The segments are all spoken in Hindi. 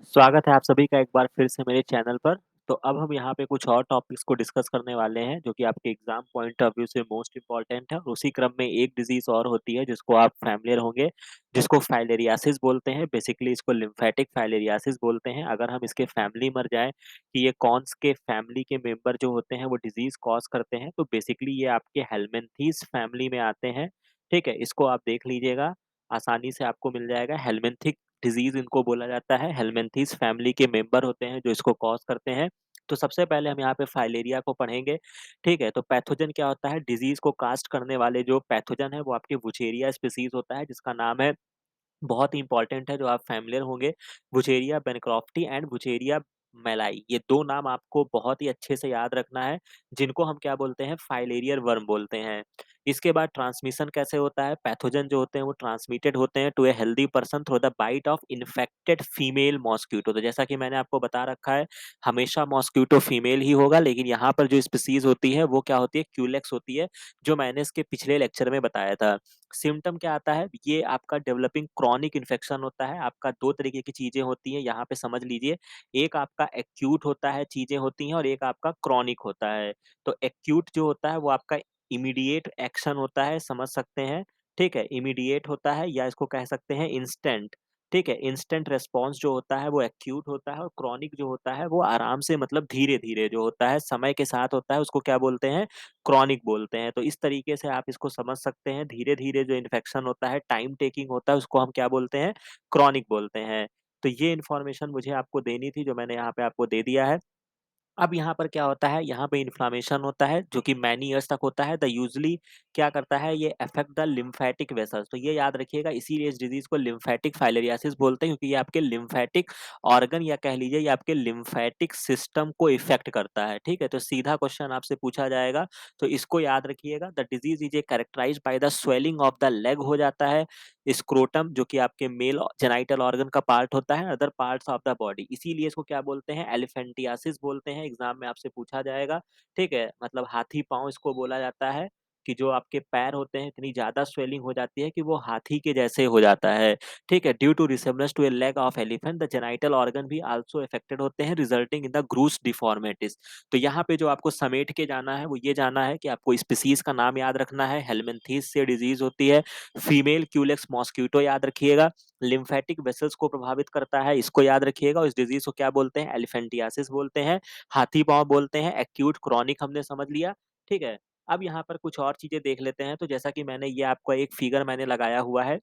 स्वागत है आप सभी का एक बार फिर से मेरे चैनल पर। तो अब हम यहाँ पे कुछ और टॉपिक्स को डिस्कस करने वाले हैं जो कि आपके एग्ज़ाम पॉइंट ऑफ व्यू से मोस्ट इम्पोर्टेंट है। और उसी क्रम में एक डिज़ीज़ और होती है जिसको आप फ़ैमिलियर होंगे, जिसको फाइलेरियासिस बोलते हैं। बेसिकली इसको लिम्फेटिक फाइलेरियासिस बोलते हैं। अगर हम इसके फैमिली में जाएँ कि ये कौन-स के फैमिली के मेंबर जो होते हैं वो डिज़ीज़ कॉज़ करते हैं, तो बेसिकली ये आपके हेलमिंथीज़ फैमिली में आते हैं, ठीक है? इसको आप देख लीजिएगा, आसानी से आपको मिल जाएगा। हेलमिंथिक डिज़ीज़ इनको बोला जाता है। हेलमिंथीज़ फैमिली के मेंबर होते हैं जो इसको कॉज़ करते हैं। तो सबसे पहले हम यहाँ पे फाइलेरिया को पढ़ेंगे, ठीक है? तो पैथोजन क्या होता है? डिज़ीज़ को कास्ट करने वाले जो पैथोजन है वो आपके वुचेरिया स्पीशीज़ होता है, जिसका नाम है, बहुत ही इम्पोर्टेंट है, जो आप फ़ैमिलियर होंगे, Wuchereria bancrofti and Wuchereria malayi. ये 2 नाम आपको बहुत ही अच्छे से याद रखना है, जिनको हम क्या बोलते हैं? फाइलेरियल वर्म बोलते हैं। इसके बाद ट्रांसमिशन कैसे होता है? पैथोजन जो होते हैं वो ट्रांसमिटेड होते हैं to a healthy person through the bite of infected female mosquito. तो जैसा कि मैंने आपको बता रखा है, हमेशा मॉस्क्यूटो फीमेल ही होगा, लेकिन यहाँ पर जो स्पीशीज़ होती है वो क्या होती है? क्यूलेक्स होती है, जो मैंने इसके पिछले लेक्चर में बताया था। सिम्पटम क्या आता है? ये आपका डेवलपिंग क्रॉनिक इन्फेक्शन होता है। आपका 2 तरीके की चीज़ें होती हैं, यहाँ पे समझ लीजिए। एक आपका एक्यूट होता है, चीज़ें होती हैं, और एक आपका क्रॉनिक होता है। तो एक्यूट जो होता है वो आपका इमीडिएट एक्शन होता है, समझ सकते हैं, ठीक है? इमीडिएट होता है, या इसको कह सकते हैं इंस्टेंट, ठीक है? इंस्टेंट रिस्पॉन्स जो होता है वो एक्यूट होता है, और क्रॉनिक जो होता है वो आराम से, मतलब धीरे-धीरे जो होता है, समय के साथ होता है, उसको क्या बोलते हैं? क्रॉनिक बोलते हैं। तो इस तरीके से आप इसको समझ सकते हैं। धीरे-धीरे जो इन्फेक्शन होता है, टाइम टेकिंग होता है, उसको हम क्या बोलते हैं? क्रॉनिक बोलते हैं। तो ये इन्फॉर्मेशन मुझे आपको देनी थी, जो मैंने यहाँ पे आपको दे दिया है। अब यहाँ पर क्या होता है, यहाँ पे इन्फ्लेमेशन होता है जो कि मैनी इयर्स तक होता है। द यूजुअली क्या करता है, ये अफेक्ट द लिम्फेटिक वेसल्स। तो ये याद रखिएगा, इसीलिए इस डिजीज़ को लिम्फेटिक फाइलेरियासिस बोलते हैं, क्योंकि ये आपके लिम्फेटिक ऑर्गन, या कह लीजिए ये आपके लिम्फेटिक सिस्टम को इफ़ेक्ट करता है, ठीक है? तो सीधा क्वेश्चन आपसे पूछा जाएगा, तो इसको याद रखिएगा। The disease is characterised by the swelling of the leg हो जाता है, स्क्रोटम जो कि आपके मेल जेनिटल ऑर्गन का पार्ट होता है, other parts of the body. इसीलिए इसको क्या बोलते हैं? एलिफेंटियासिस बोलते हैं। एग्ज़ाम में आपसे पूछा जाएगा, ठीक है? मतलब हाथी पाँव इसको बोला जाता है, कि जो आपके पैर होते हैं, इतनी ज़्यादा स्वेलिंग हो जाती है कि वो हाथी के जैसे हो जाता है, ठीक है? Due to resemblance to a leg of elephant, the genital organ भी आल्सो अफेक्टेड होते हैं, resulting in the gross deformities. तो यहाँ पे जो आपको समेट के जाना है, वो ये जाना है कि आपको स्पीशीज़ का नाम याद रखना है। हेलमिंथीस से डिज़ीज़ होती है। फीमेल क्यूलेक्स मॉस्क्यूटो याद रखिएगा। लिम्फेटिक वेसल्स को प्रभावित करता है, इसको याद रखिएगा। और इस डिज़ीज़ को क्या बोलते हैं? एलिफेंटियासिस बोलते हैं, हाथी पाँव बोलते हैं, एक्यूट, क्रॉनिक हमने समझ लिया, ठीक है? अब यहाँ पर कुछ और चीज़ें देख लेते हैं। तो जैसा कि मैंने ये आपको एक फिगर मैंने लगाया हुआ है,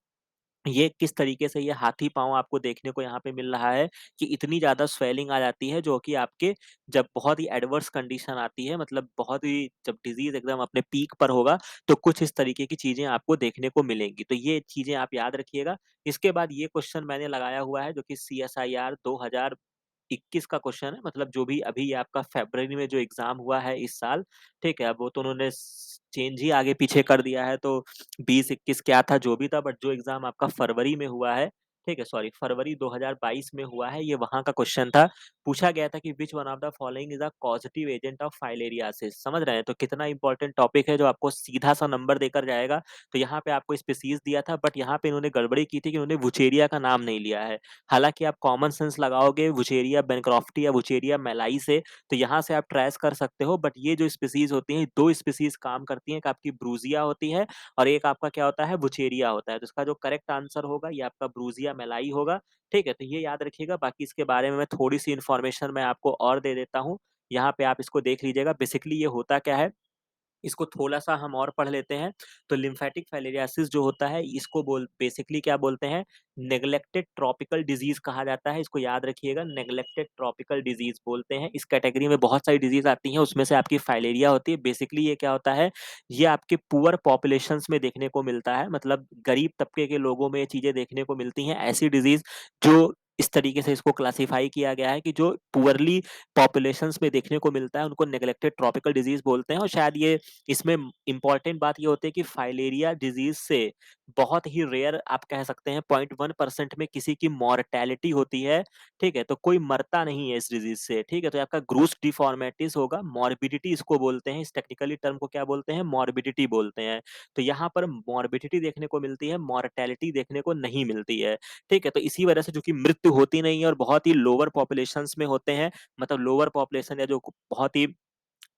ये किस तरीके से ये हाथी पाँव आपको देखने को यहाँ पे मिल रहा है, कि इतनी ज़्यादा स्वेलिंग आ जाती है, जो कि आपके जब बहुत ही एडवर्स कंडीशन आती है, मतलब बहुत ही जब डिज़ीज़ एकदम अपने पीक पर होगा, तो कुछ इस तरीके की चीज़ें आपको देखने को मिलेंगी। तो ये चीज़ें आप याद रखिएगा। इसके बाद ये क्वेश्चन मैंने लगाया हुआ है, जो कि सीएसआईआर 2021 का क्वेश्चन है, मतलब जो भी अभी आपका फ़रवरी में जो एग्ज़ाम हुआ है इस साल, ठीक है? अब वो तो उन्होंने चेंज ही आगे पीछे कर दिया है, तो 20-21 क्या था, जो भी था, बट जो एग्ज़ाम आपका फरवरी में हुआ है, ठीक है? सॉरी, फरवरी 2022 में हुआ है, ये वहाँ का क्वेश्चन था। पूछा गया था कि which one of the following is a causative agent of filariasis. समझ रहे हैं? तो कितना इम्पोर्टेंट टॉपिक है, जो आपको सीधा-सा नंबर देकर जाएगा। तो यहाँ पे आपको स्पीशीज़ दिया था, बट यहाँ पे इन्होंने गड़बड़ी की थी कि उन्होंने वुचेरिया का नाम नहीं लिया है। हालाँकि आप कॉमन सेंस लगाओगे वुचेरिया बैनक्रॉफ्टी या वुचेरिया मेलाई से, तो यहाँ से आप ट्रेस कर सकते हो, बट ये जो स्पीशीज़ होती हैं, 2 स्पीशीज़ काम करती हैं। एक आपकी ब्रूसिया होती है, और एक आपका क्या होता है? बुचेरिया होता है। तो इसका जो करेक्ट आंसर होगा, ये आपका ब्रूसिया मेलाई होगा, ठीक है? तो ये याद रखिएगा। बाकी इसके बारे में मैं थोड़ी-सी इन्फॉर्मेशन मैं आपको और दे देता हूँ। यहाँ पे आप इसको देख लीजिएगा। बेसिकली ये होता क्या है, इसको थोड़ा-सा हम और पढ़ लेते हैं। तो लिम्फेटिक फाइलेरियासिस जो होता है, इसको बेसिकली क्या बोलते हैं? नेग्लेक्टेड ट्रॉपिकल डिज़ीज़ कहा जाता है। इसको याद रखिएगा, नेग्लेक्टेड ट्रॉपिकल डिज़ीज़ बोलते हैं। इस कैटेगरी में बहुत सारी डिज़ीज़ आती हैं, उसमें से आपकी फाइलेरिया होती है। बेसिकली ये क्या होता है, ये आपके पुअर पॉपुलेशंस में देखने को मिलता है, मतलब गरीब तबके के लोगों में ये चीज़ें देखने को मिलती हैं। ऐसी डिज़ीज़ जो इस तरीके से इसको क्लासिफ़ाई किया गया है, कि जो पुअरली पॉपुलेशंस में देखने को मिलता है, उनको नेग्लेक्टेड ट्रॉपिकल डिज़ीज़ बोलते हैं। और शायद ये इसमें इम्पोर्टेंट बात ये होती है कि फाइलेरिया डिज़ीज़ से बहुत ही रेयर, आप कह सकते हैं, 0.1% में किसी की मॉर्टेलिटी होती है, ठीक है? तो कोई मरता नहीं है इस डिज़ीज़ से, ठीक है? तो आपका ग्रूस डिफॉर्मेटिस होगा, मॉर्बिडिटी इसको बोलते हैं, इस टेक्निकली टर्म को क्या बोलते हैं? मॉर्बिडिटी बोलते हैं। तो यहाँ पर मॉर्बिडिटी देखने को मिलती है, मॉर्टेलिटी देखने को नहीं मिलती है, ठीक है? तो इसी वजह से चूँकि मृत्यु होती नहीं है और बहुत ही लोअर पॉपुलेशंस में होते हैं, मतलब लोअर पॉपुलेशन या जो बहुत ही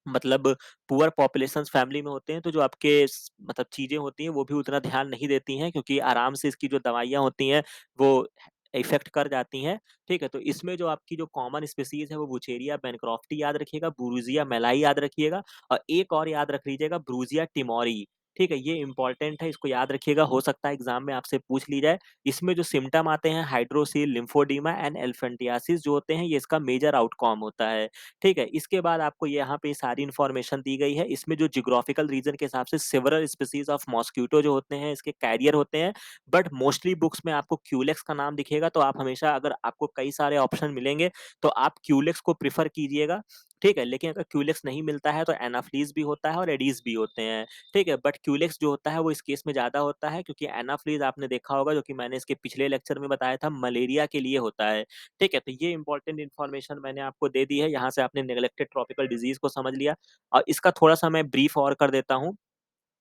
मतलब पुअर पॉपुलेशंस फैमिली में होते हैं, तो जो आपके मतलब चीज़ें होती हैं, वो भी उतना ध्यान नहीं देती हैं क्योंकि आराम से इसकी जो दवाइयाँ होती हैं, वो इफ़ेक्ट कर जाती हैं, ठीक है? तो इसमें जो आपकी जो कॉमन स्पेसीज़ है, वो बुचेरिया बैनक्रॉफ्टी याद रखिएगा, ब्रूसिया मेलाई याद रखिएगा और एक और याद रख लीजिएगा ब्रूसिया टिमोरी, ठीक है? ये इम्पोर्टेंट है, इसको याद रखिएगा, हो सकता है एग्ज़ाम में आपसे पूछ ली जाए। इसमें जो सिम्पटम आते हैं हाइड्रोसील, लिम्फोडीमा एंड एलिफैंटियासिस जो होते हैं, ये इसका मेजर आउटकम होता है। ठीक है? इसके बाद आपको यहाँ पे सारी इन्फॉर्मेशन दी गई है। इसमें जो जियोग्राफिकल रीजन के हिसाब से सेवरल स्पीशीज़ ऑफ मॉस्क्यूटो जो होते हैं, इसके कैरियर होते हैं। बट मोस्टली बुक्स में आपको क्यूलेक्स का नाम दिखेगा, तो आप हमेशा अगर आपको कई सारे ऑप्शन मिलेंगे, तो आप क्यूलेक्स को प्रेफ़र कीजिएगा, ठीक है? लेकिन अगर क्यूलेक्स नहीं मिलता है, तो एनाफ्लीज़ भी होता है और एडीज़ भी होते हैं, ठीक है? बट क्यूलेक्स जो होता है, वो इस केस में ज़्यादा होता है क्योंकि एनाफ्लीज़ आपने देखा होगा, जो कि मैंने इसके पिछले लेक्चर में बताया था, मलेरिया के लिए होता है। ठीक है? तो ये इम्पोर्टेंट इन्फॉर्मेशन मैंने आपको दे दी है, यहाँ से आपने नेग्लेक्टेड ट्रॉपिकल डिज़ीज़ को समझ लिया और इसका थोड़ा-सा मैं ब्रीफ और कर देता हूँ।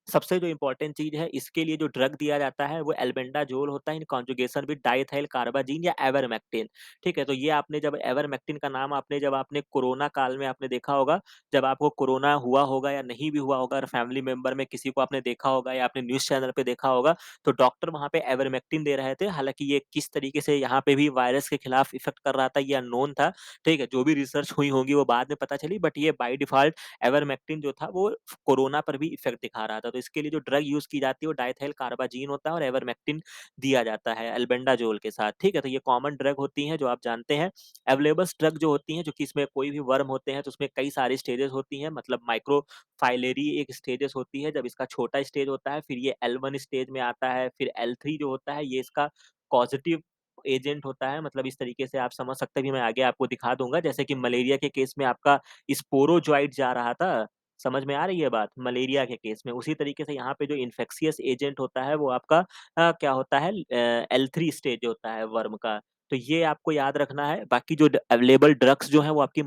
सबसे जो इम्पोर्टेंट चीज़ है, इसके लिए जो ड्रग दिया जाता है, वो एल्बेंडाज़ोल होता है इन कॉन्जुगेशन विद डाइएथाइल कार्बाजीन या एवरमेक्टिन, ठीक है? तो ये आपने जब एवरमेक्टिन का नाम आपने जब आपने कोरोना काल में आपने देखा होगा, जब आपको कोरोना हुआ होगा या नहीं भी हुआ होगा और फैमिली मेंबर में किसी को आपने देखा होगा या आपने न्यूज़ चैनल पे देखा होगा, तो डॉक्टर वहाँ पे एवरमेक्टिन दे रहे थे। हालाँकि ये किस तरीके से यहाँ पे भी वायरस के खिलाफ इफ़ेक्ट कर रहा था, ये अननोन था, ठीक है? जो भी रिसर्च हुई होंगी, वो बाद में पता चली, बट ये बाय डिफ़ॉल्ट एवरमेक्टिन जो था वो कोरोना पर भी इफ़ेक्ट दिखा रहा था। तो इसके लिए जो ड्रग यूज़ की जाती है वो डाइएथाइल कार्बाजीन होता है और एवरमेक्टिन दिया जाता है एल्बेंडाज़ोल के साथ, ठीक है? तो ये कॉमन ड्रग होती हैं जो आप जानते हैं। अवेलेबल्स ड्रग जो होती हैं, जो कि इसमें कोई भी वर्म होते हैं तो उसमें कई सारी स्टेजेस होती हैं, मतलब माइक्रोफाइलेरी एक स्टेजेस होती है, जब इसका छोटा स्टेज होता है, फिर ये L1 स्टेज में आता है, फिर L3 जो होता है ये इसका कॉज़ेटिव एजेंट होता है, मतलब इस तरीके से आप समझ सकते हैं, भी मैं आगे आपको दिखा दूँगा। जैसे कि मलेरिया के केस में आपका स्पोरोजॉइट जा रहा था, समझ में आ रही है बात? मलेरिया के केस में। उसी तरीके से यहाँ पे जो इन्फेक्शियस एजेंट होता है वो आपका क्या होता है L3 स्टेज होता है वर्म का। तो ये आपको याद रखना है। बाकी जो अवेलेबल ड्रग्स जो हैं वो आपकी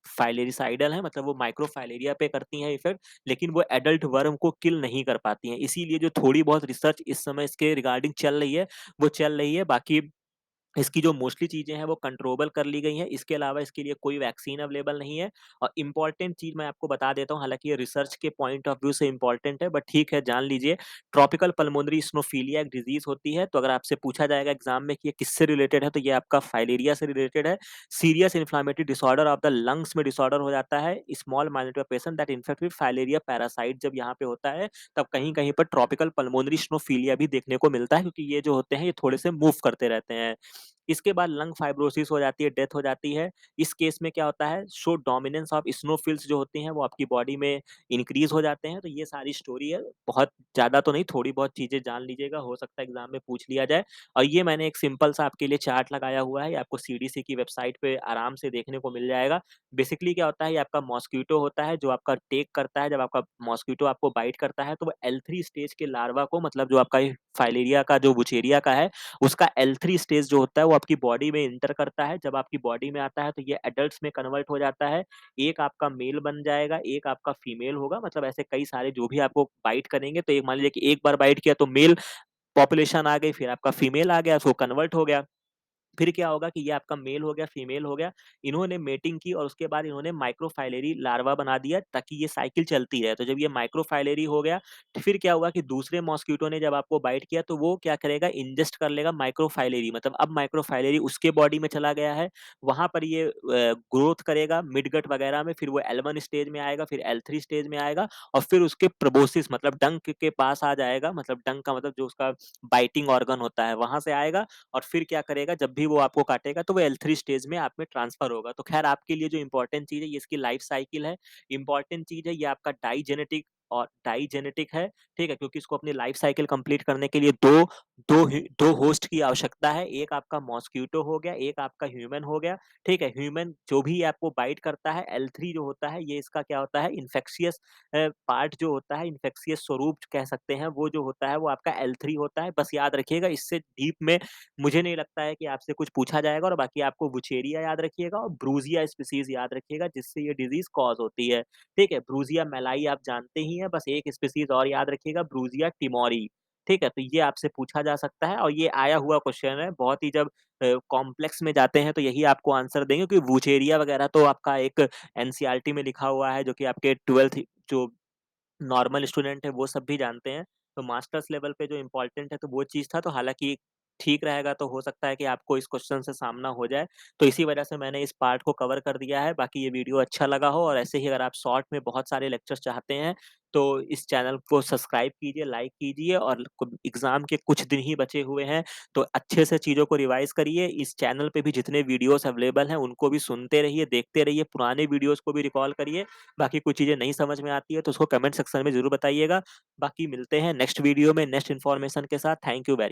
फाइलेरिसाइडल हैं, मतलब वो माइक्रोफाइलेरिया पे करती हैं इफ़ेक्ट, लेकिन वो एडल्ट वर्म को किल नहीं कर पाती हैं। इसीलिए जो थोड़ी बहुत रिसर्च इस समय इसके रिगार्डिंग चल रही है, वो चल रही है। बाकी इसकी जो मोस्टली चीज़ें हैं वो कंट्रोलेबल कर ली गई हैं। इसके अलावा इसके लिए कोई वैक्सीन अवेलेबल नहीं है और इम्पोर्टेंट चीज़ मैं आपको बता देता हूँ, हालाँकि ये रिसर्च के पॉइंट ऑफ व्यू से इम्पोर्टेंट है, बट ठीक है, जान लीजिए। ट्रॉपिकल पल्मोनरी स्नोफिलिया एक डिज़ीज़ होती है, तो अगर आपसे पूछा जाएगा एग्ज़ाम में कि ये किससे रिलेटेड है, तो ये आपका फाइलेरिया से रिलेटेड है। Serious inflammatory disorder of the lungs में डिसऑर्डर हो जाता है। Small minor patient that infect with filaria parasite जब यहाँ पे होता है, तब कहीं-कहीं पर ट्रॉपिकल पल्मोनरी स्नोफिलिया भी देखने को मिलता है, क्योंकि ये जो होते हैं, ये थोड़े से मूव करते रहते हैं। इसके बाद लंग फाइब्रोसिस हो जाती है, डेथ हो जाती है। इस केस में क्या होता है, शो डोमिनेंस ऑफ स्नोफिल्स जो होते हैं वो आपकी बॉडी में इंक्रीज़ हो जाते हैं। तो ये सारी स्टोरी है। बहुत ज़्यादा तो नहीं, थोड़ी बहुत चीज़ें जान लीजिएगा, हो सकता है एग्ज़ाम में पूछ लिया जाए। और ये मैंने एक सिंपल सा आपके लिए चार्ट लगाया हुआ है, ये आपको सीडीसी की वेबसाइट पे आराम से देखने को मिल जाएगा। बेसिकली क्या होता है, ये आपका मॉस्क्यूटो होता है जो आपका टेक करता है, जब आपका मॉस्क्यूटो आपको बाइट करता है, तो वो L3 स्टेज के लार्वा को, मतलब जो आपका ये फाइलेरिया का जो बुचेरिया का है, उसका L3 स्टेज जो होता है वो आपकी बॉडी में एंटर करता है। जब आपकी बॉडी में आता है तो ये एडल्ट्स में कन्वर्ट हो जाता है। एक आपका मेल बन जाएगा, एक आपका फीमेल होगा, मतलब ऐसे कई सारे जो भी आपको बाइट करेंगे, तो एक मान लीजिए कि एक बार बाइट किया तो मेल पॉपुलेशन आ गई, फिर आपका फीमेल आ गया, सो कन्वर्ट हो गया। फिर क्या होगा कि ये आपका मेल हो गया, फीमेल हो गया, इन्होंने मेटिंग की और उसके बाद इन्होंने माइक्रोफाइलेरी लार्वा बना दिया ताकि ये साइकिल चलती रहे। तो जब ये माइक्रोफाइलेरी हो गया, तो फिर क्या हुआ कि दूसरे मॉस्क्यूटो ने जब आपको बाइट किया, तो वो क्या करेगा, इंजेस्ट कर लेगा माइक्रोफाइलेरी, मतलब अब माइक्रोफाइलेरी उसके बॉडी में चला गया है। वहाँ पर ये ग्रोथ करेगा मिडगट वगैरह में, फिर वो L1 स्टेज में आएगा, फिर L3 स्टेज में आएगा और फिर उसके प्रोबोसिस मतलब डंक के पास आ जाएगा, मतलब डंक का मतलब जो उसका बाइटिंग ऑर्गन होता है, वहाँ से आएगा और फिर क्या करेगा, जब भी वो आपको काटेगा तो वो L3 स्टेज में आप में ट्रांसफर होगा। तो ख़ैर आपके लिए जो इम्पोर्टेंट चीज़ है ये इसकी लाइफ साइकिल है। इम्पोर्टेंट चीज़ है ये आपका डाइजेनेटिक और डाइजेनेटिक है, ठीक है? क्योंकि इसको अपनी लाइफ साइकिल कंप्लीट करने के लिए 2 होस्ट की आवश्यकता है। एक आपका मॉस्क्यूटो हो गया, एक आपका ह्यूमन हो गया, ठीक है? ह्यूमन जो भी आपको बाइट करता है, L3 जो होता है, ये इसका क्या होता है, इन्फेक्शियस पार्ट जो होता है, इन्फेक्शियस स्वरूप कह सकते हैं, वो जो होता है, वो आपका L3 होता है। बस याद रखिएगा, इससे डीप में मुझे नहीं लगता है कि आपसे कुछ पूछा जाएगा और बाकी आपको वुचेरिया याद रखिएगा और ब्रूसिया स्पीशीज़ याद रखिएगा, जिससे ये डिज़ीज़ कॉज़ होती है, ठीक है? ब्रूसिया मेलाई आप जानते ही हैं, बस एक स्पीशीज़ और याद रखिएगा, ब्रूसिया टिमोरी, ठीक है? तो ये आपसे पूछा जा सकता है और ये आया हुआ क्वेश्चन है, बहुत ही जब कॉम्प्लेक्स में जाते हैं, तो यही आपको आंसर देंगे क्योंकि वुचेरिया वगैरह तो आपका एक एनसीईआरटी में लिखा हुआ है, जो कि आपके 12th जो नॉर्मल स्टूडेंट है वो सब भी जानते हैं। तो मास्टर्स लेवल पे जो इम्पोर्टेंट है तो वो चीज़ था, तो हालाँकि ठीक रहेगा तो हो सकता है कि आपको इस क्वेश्चन से सामना हो जाए। तो इसी वजह से मैंने इस पार्ट को कवर कर दिया है। बाकी ये वीडियो अच्छा लगा हो और ऐसे ही अगर आप शॉर्ट में बहुत सारे लेक्चर्स चाहते हैं, तो इस चैनल को सब्सक्राइब कीजिए, लाइक कीजिए और कु एग्ज़ाम के कुछ दिन ही बचे हुए हैं, तो अच्छे से चीज़ों को रिवाइज़ करिए। इस चैनल पे भी जितने वीडियोज़ अवेलेबल हैं, उनको भी सुनते रहिए, देखते रहिए, पुराने वीडियोज़ को भी रिकॉल करिए। बाकी कुछ चीज़ें नहीं समझ में आती है तो उसको कमेंट सेक्शन में ज़रूर बताइएगा। बाकी मिलते हैं नेक्स्ट वीडियो में नेक्स्ट इन्फॉर्मेशन के साथ। Thank you very